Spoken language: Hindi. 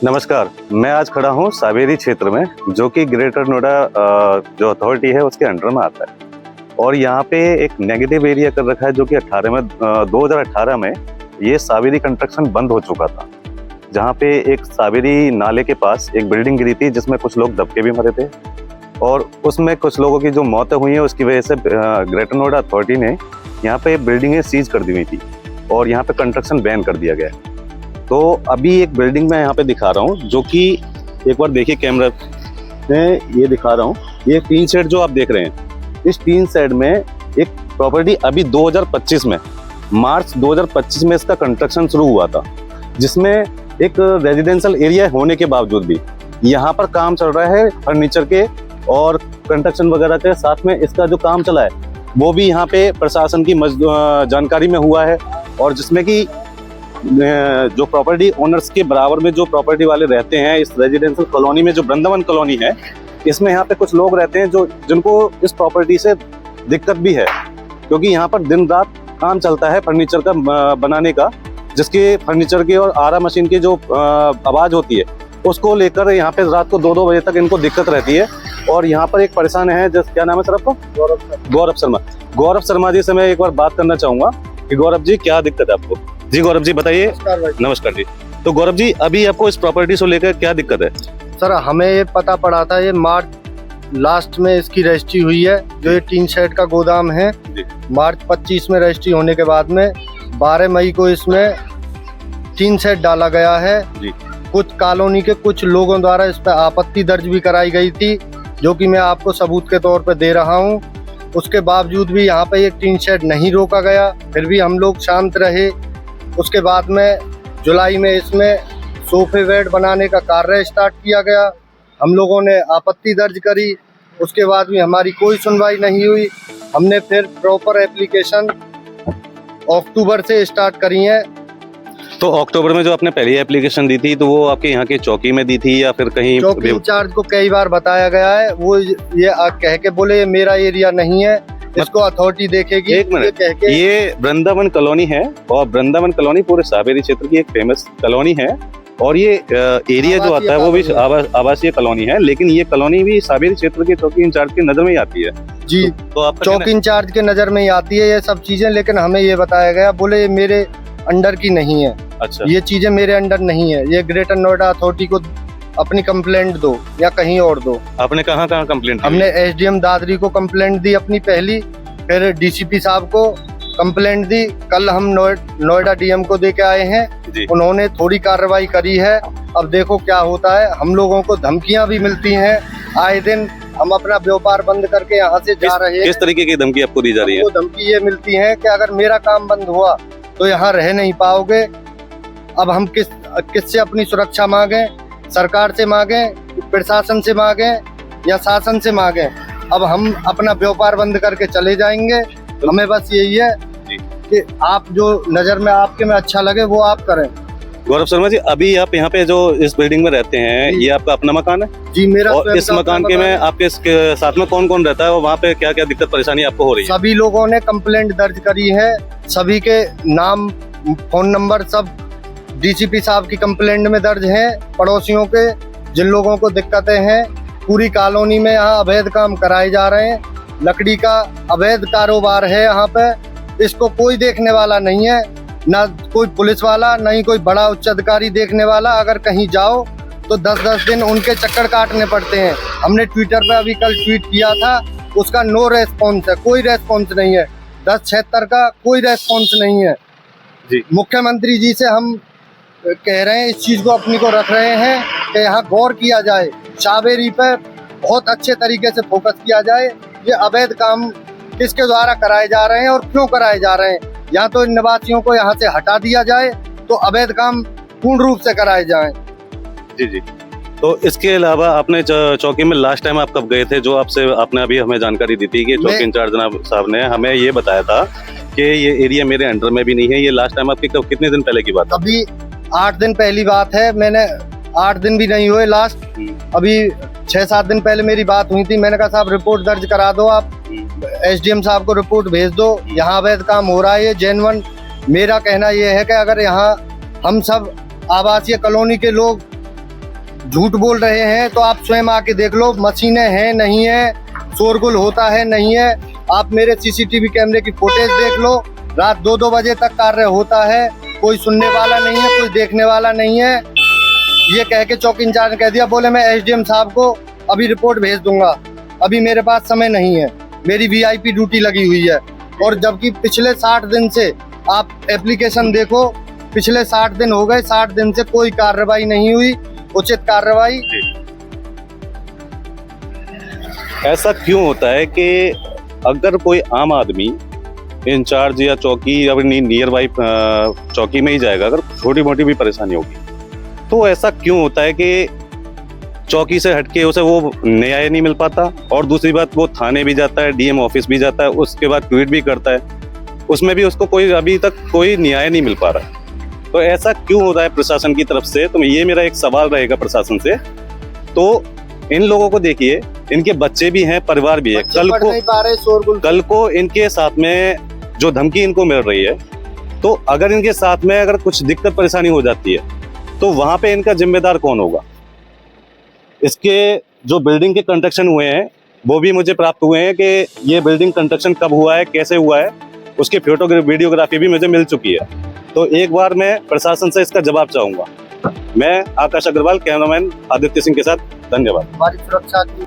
नमस्कार, मैं आज खड़ा हूँ सावेरी क्षेत्र में, जो कि ग्रेटर नोएडा जो अथॉरिटी है उसके अंडर में आता है। और यहाँ पे एक नेगेटिव एरिया कर रखा है, जो कि 2018 में ये सावेरी कंस्ट्रक्शन बंद हो चुका था, जहाँ पे एक सावेरी नाले के पास एक बिल्डिंग गिरी थी, जिसमें कुछ लोग दबके भी मरे थे और उसमें कुछ लोगों की जो मौतें हुई हैं उसकी वजह से ग्रेटर नोएडा अथॉरिटी ने यहाँ पे बिल्डिंगें सीज कर दी हुई थी और यहाँ पे कंस्ट्रक्शन बैन कर दिया गया है। तो अभी एक बिल्डिंग मैं यहाँ पे दिखा रहा हूँ, जो कि एक बार देखिए कैमरा में, ये दिखा रहा हूँ। ये टीन शेड जो आप देख रहे हैं, इस टीन शेड में एक प्रॉपर्टी अभी 2025 में मार्च 2025 में इसका कंस्ट्रक्शन शुरू हुआ था, जिसमें एक रेजिडेंशियल एरिया होने के बावजूद भी यहाँ पर काम चल रहा है फर्नीचर के और कंस्ट्रक्शन वगैरह के साथ में। इसका जो काम चला है वो भी यहाँ पे प्रशासन की जानकारी में हुआ है, और जिसमें कि जो प्रॉपर्टी ओनर्स के बराबर में जो प्रॉपर्टी वाले रहते हैं इस रेजिडेंशियल कॉलोनी में, जो वृंदावन कॉलोनी है, इसमें यहाँ पे कुछ लोग रहते हैं जिनको इस प्रॉपर्टी से दिक्कत भी है, क्योंकि यहाँ पर दिन रात काम चलता है फर्नीचर का बनाने का, जिसके फर्नीचर की और आरा मशीन की जो आवाज़ होती है उसको लेकर यहाँ पे रात को 2-2 बजे तक इनको दिक्कत रहती है। और यहाँ पर एक परेशान है, क्या नाम है सर आपको? गौरव शर्मा जी से मैं एक बार बात करना चाहूँगा कि गौरव जी क्या दिक्कत है आपको? जी गौरव जी बताइए। नमस्कार जी। तो गौरव जी, अभी आपको इस प्रॉपर्टी से लेकर क्या दिक्कत है? सर, हमें ये पता पड़ा था, ये मार्च लास्ट में इसकी रजिस्ट्री हुई है, जो ये टीन शेड का गोदाम है। मार्च 25 में रजिस्ट्री होने के बाद में 12 मई को इसमें टीन शेड डाला गया है जी। कुछ कॉलोनी के कुछ लोगों द्वारा इस पर आपत्ति दर्ज भी कराई गई थी, जो कि मैं आपको सबूत के तौर पर दे रहा हूँ। उसके बावजूद भी यहाँ पे एक टीन शेड नहीं रोका गया, फिर भी हम लोग शांत रहे। उसके बाद में जुलाई में इसमें सोफे बेड बनाने का कार्य स्टार्ट किया गया। हम लोगों ने आपत्ति दर्ज करी, उसके बाद भी हमारी कोई सुनवाई नहीं हुई। हमने फिर प्रॉपर एप्लीकेशन अक्टूबर से स्टार्ट करी है। तो अक्टूबर में जो आपने पहली एप्लीकेशन दी थी, तो वो आपके यहाँ की चौकी में दी थी या फिर कहीं? चौकी इंचार्ज को कई बार बताया गया है, वो ये कह के बोले ये मेरा एरिया नहीं है, इसको अथॉरिटी देखेगी। एक मिनट, ये वृंदावन कॉलोनी है और वृंदावन कॉलोनी पूरे सावेरी क्षेत्र की एक फेमस कॉलोनी है, और ये एरिया जो आता है वो भी आवासीय कॉलोनी है, लेकिन ये कॉलोनी भी सावेरी क्षेत्र के चौकी इंचार्ज की नजर में ही आती है जी। तो आपका चौकी इंचार्ज के नजर में ही आती है ये सब चीजें, लेकिन हमें ये बताया गया, बोले ये मेरे अंडर की नहीं है। अच्छा, ये चीजें मेरे अंडर नहीं है, ये ग्रेटर नोएडा अथॉरिटी को अपनी कंप्लेंट दो या कहीं और दो। आपने कहाँ कंप्लेंट? हमने एसडीएम दादरी को कंप्लेंट दी अपनी पहली, फिर डीसीपी साहब को कंप्लेंट दी। कल हम नोएडा डीएम को दे के आए हैं, उन्होंने थोड़ी कार्रवाई करी है। अब देखो क्या होता है। हम लोगों को धमकियां भी मिलती हैं आए दिन, हम अपना व्यापार बंद करके यहाँ से जा रहे हैं। किस तरीके की धमकी आपको दी जा रही है? धमकी ये मिलती है कि अगर मेरा काम बंद हुआ तो यहाँ रह नहीं पाओगे। अब हम किससे अपनी सुरक्षा मांगे? सरकार से मांगे, प्रशासन से मांगे या शासन से मांगे? अब हम अपना व्यापार बंद करके चले जाएंगे। हमें बस यही है कि आप जो नजर में आपके में अच्छा लगे वो आप करें। गौरव शर्मा जी, अभी आप यहाँ पे जो इस बिल्डिंग में रहते हैं, ये आपका अपना मकान है? जी, मेरा। और इस मकान के में आपके साथ में कौन कौन रहता है और वहाँ पे क्या क्या दिक्कत परेशानी आपको हो रही है? सभी लोगों ने कंप्लेंट दर्ज करी है, सभी के नाम फोन नंबर सब डीसीपी साहब की कंप्लेंट में दर्ज है। पड़ोसियों के जिन लोगों को दिक्कतें हैं, पूरी कॉलोनी में यहाँ अवैध काम कराए जा रहे हैं, लकड़ी का अवैध कारोबार है यहाँ पे। इसको कोई देखने वाला नहीं है, ना कोई पुलिस वाला, ना ही कोई बड़ा उच्च अधिकारी देखने वाला। अगर कहीं जाओ तो 10-10 दिन उनके चक्कर काटने पड़ते हैं। हमने ट्विटर पे अभी कल ट्वीट किया था, उसका नो रेस्पॉन्स है, कोई रेस्पॉन्स नहीं है। 1076 का कोई रेस्पॉन्स नहीं है जी। मुख्यमंत्री जी से हम कह रहे हैं, इस चीज़ को अपनी को रख रहे हैं कि यहाँ गौर किया जाए, सावेरी पे बहुत अच्छे तरीके से फोकस किया जाए। ये अवैध काम किसके द्वारा कराए जा रहे हैं और क्यों कराए जा रहे हैं? या तो इन निवासियों को यहाँ से हटा दिया जाए, तो अवैध काम पूर्ण रूप से कराए जाएं। जी जी। तो इसके अलावा आपने चौकी में लास्ट टाइम आप कब गए थे? जो आपने अभी हमें जानकारी दी थी कि चौकी इंचार्ज साहब ने हमें ये बताया था कि ये एरिया मेरे अंडर में भी नहीं है। ये लास्ट टाइम आपकी कितने दिन पहले की बात है? अभी 8 दिन पहली बात है। मैंने 8 दिन भी नहीं हुए लास्ट, अभी 6-7 दिन पहले मेरी बात हुई थी। मैंने कहा साहब रिपोर्ट दर्ज करा दो, आप एसडीएम साहब को रिपोर्ट भेज दो, यहाँ अवैध काम हो रहा है ये जेन्युइन। मेरा कहना ये है कि अगर यहाँ हम सब आवासीय कॉलोनी के लोग झूठ बोल रहे हैं तो आप स्वयं आके देख लो, मशीनें हैं नहीं है, शोरगुल होता है नहीं है। आप मेरे सीसीटीवी कैमरे की फुटेज देख लो, रात 2-2 बजे तक कार्य होता है, कोई सुनने वाला नहीं है, कोई देखने वाला नहीं है। ये कह के चौकी इंचार्ज कह दिया, बोले मैं एसडीएम साहब को अभी रिपोर्ट भेज दूंगा, अभी मेरे पास समय नहीं है, मेरी वीआईपी ड्यूटी लगी हुई है। और जबकि पिछले 60 दिन से आप एप्लीकेशन देखो, पिछले 60 दिन हो गए, 60 दिन से कोई कार्रवाई नहीं हुई, उचित कार्रवाई। ऐसा क्यों होता है कि अगर कोई आम आदमी इंचार्ज या चौकी या नियर बाई चौकी में ही जाएगा, अगर छोटी मोटी भी परेशानी होगी, तो ऐसा क्यों होता है कि चौकी से हटके उसे वो न्याय नहीं मिल पाता? और दूसरी बात, वो थाने भी जाता है, डीएम ऑफिस भी जाता है, उसके बाद ट्वीट भी करता है, उसमें भी उसको कोई अभी तक कोई न्याय नहीं मिल पा रहा है। तो ऐसा क्यों होता है प्रशासन की तरफ से? तो ये मेरा एक सवाल रहेगा प्रशासन से। तो इन लोगों को देखिए, इनके बच्चे भी हैं, परिवार भी है, कल को इनके साथ में जो धमकी इनको मिल रही है, तो अगर इनके साथ में अगर कुछ दिक्कत परेशानी हो जाती है तो वहां पे इनका जिम्मेदार कौन होगा? इसके जो बिल्डिंग के कंस्ट्रक्शन हुए हैं वो भी मुझे प्राप्त हुए हैं कि ये बिल्डिंग कंस्ट्रक्शन कब हुआ है, कैसे हुआ है, उसकी फोटो वीडियोग्राफी भी मुझे मिल चुकी है। तो एक बार मैं प्रशासन से इसका जवाब चाहूंगा। मैं आकाश अग्रवाल, कैमरामैन आदित्य सिंह के साथ, धन्यवाद। हमारी सुरक्षा की